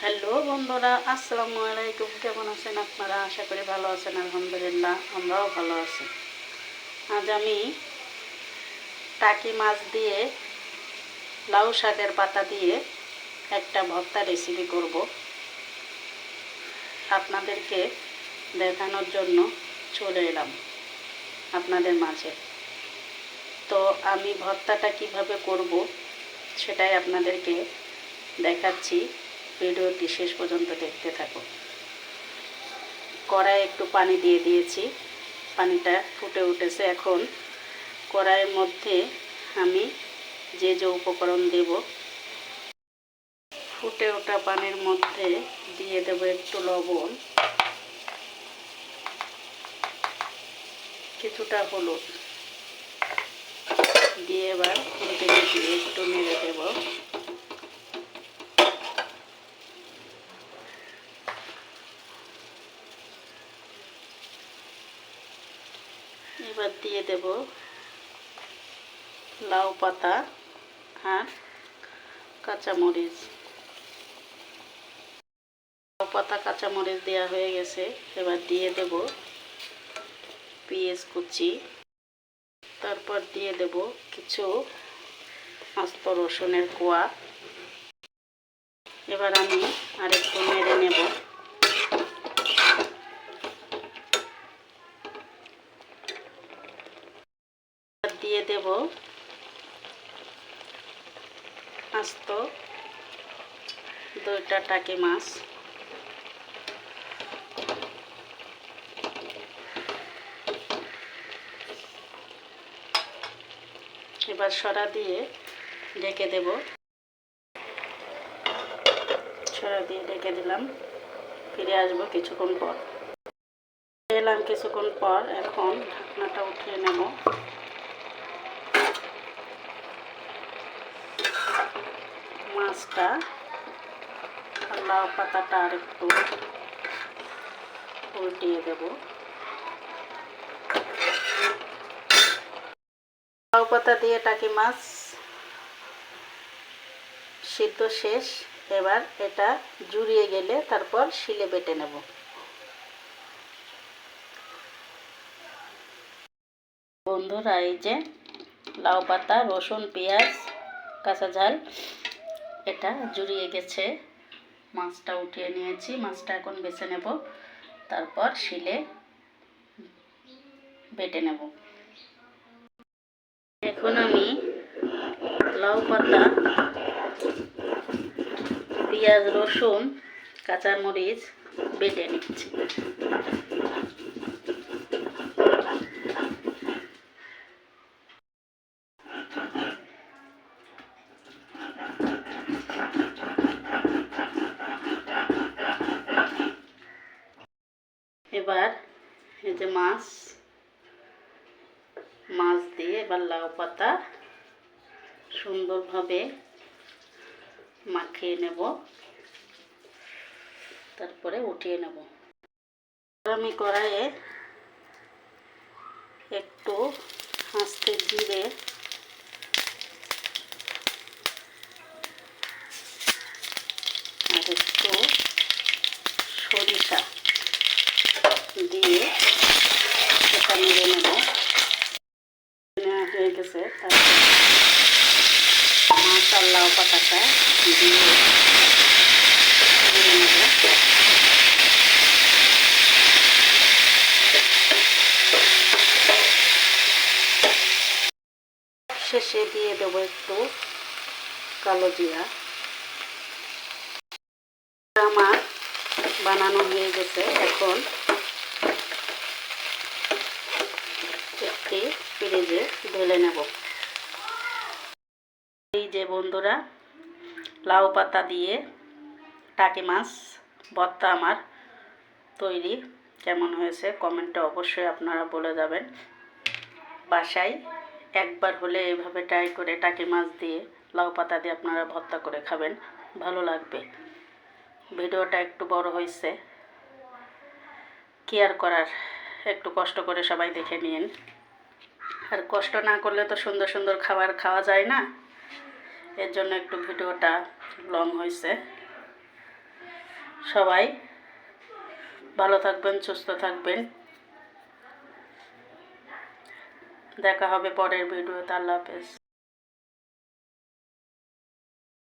Hello বন্ধুরা, আসসালামু আলাইকুম। কেমন আছেন আপনারা? আশা করি ভালো আছেন। আলহামদুলিল্লাহ, আমরাও ভালো আছি। আজ আমি টাকি মাছ দিয়ে লাউ শাকের পাতা দিয়ে একটা ভর্তা রেসিপি করব আপনাদেরকে দেখানোর জন্য চলে এলাম আপনাদের মাঝে। তো আমি ভর্তাটা কিভাবে করব সেটাই আপনাদেরকে দেখাচ্ছি। ভিডিওটি শেষ পর্যন্ত দেখতে থাকো। কড়াইয়ে একটু পানি দিয়ে দিয়েছি, পানিটা ফুটে উঠেছে। এখন কড়াইয়ের মধ্যে আমি যে যে উপকরণ দেব, ফুটে ওঠা পানির মধ্যে দিয়ে দেব একটু লবণ, কিছুটা হলুদ দিয়ে এবার দিয়ে একটু নেড়ে দেব। এবার দিয়ে দেব লাউ পাতা আর কাঁচামরিচ। লাউ পাতা কাঁচামরিচ দেওয়া হয়ে গেছে। এবার দিয়ে দেব পেঁয়াজ কুচি, তারপর দিয়ে দেব কিছু আস্ত রসুনের কোয়া। এবার আমি আরেকটু নেড়ে নেব। দিয়ে দেব আস্ত 2টা টাকি মাছ। এবার সরা দিয়ে ঢেকে দেব। সরা দিয়ে ঢেকে দিলাম। ফিরে আসবো কিছুক্ষণ পর। এলাম কিছুক্ষণ পর। এখন ঢাকনাটা উঠিয়ে নেব। মাছটা আর লাউ পাতাটা আর একটু উল্টিয়ে দেব। লাউ পাতা দিয়ে টাকি মাছ সিদ্ধ শেষ। এবার এটা জুড়িয়ে গেলে তারপর শিলে বেটে নেব। বন্ধুরা, এই যে লাউ পাতা, রসুন, পেঁয়াজ, কাঁচা ঝাল এটা জুড়িয়ে গেছে। মাছটা উঠিয়ে নিয়েছি। মাছটা এখন বেছে নেব, তারপর শিলে বেটে নেব। এখন আমি লাউ পাতা, পেঁয়াজ, রসুন, কাঁচামরিচ বেটে নিচ্ছি। এবার এই যে মাছ দিয়ে এবার লাউ পাতা সুন্দরভাবে মাখিয়ে নেব, তারপরে উঠিয়ে নেব। আমি কড়াইয়ে একটু আস্তে জিরে আর একটু সরিষা দিয়ে সেটা নেড়ে নেব। নেওয়া হয়ে গেছে। তারপর মাছ আর লাউ পাতাটা দিয়ে নেড়ে নেব। শেষে দিয়ে দেবো একটু কালো জিরা। আমার বানানো হয়ে গেছে। এখন একটি ফ্রিজে ঢেলে নেব। এই যে বন্ধুরা, লাউ পাতা দিয়ে টাকি মাছ ভর্তা আমার তৈরি। কেমন হয়েছে কমেন্টে অবশ্যই আপনারা বলে যাবেন। বাসায় একবার হলে এভাবে ট্রাই করে টাকি মাছ দিয়ে লাউ পাতা দিয়ে আপনারা ভর্তা করে খাবেন, ভালো লাগবে। ভিডিওটা একটু বড় হয়েছে, কি আর করার, একটু কষ্ট করে সবাই দেখে নিন। আর কষ্ট না করলে তো সুন্দর সুন্দর খাবার খাওয়া যায় না, এর জন্য একটু ভিডিওটা লং হয়েছে। সবাই ভালো থাকবেন, সুস্থ থাকবেন। দেখা হবে পরের ভিডিওতে। আল্লাহ হাফেজ।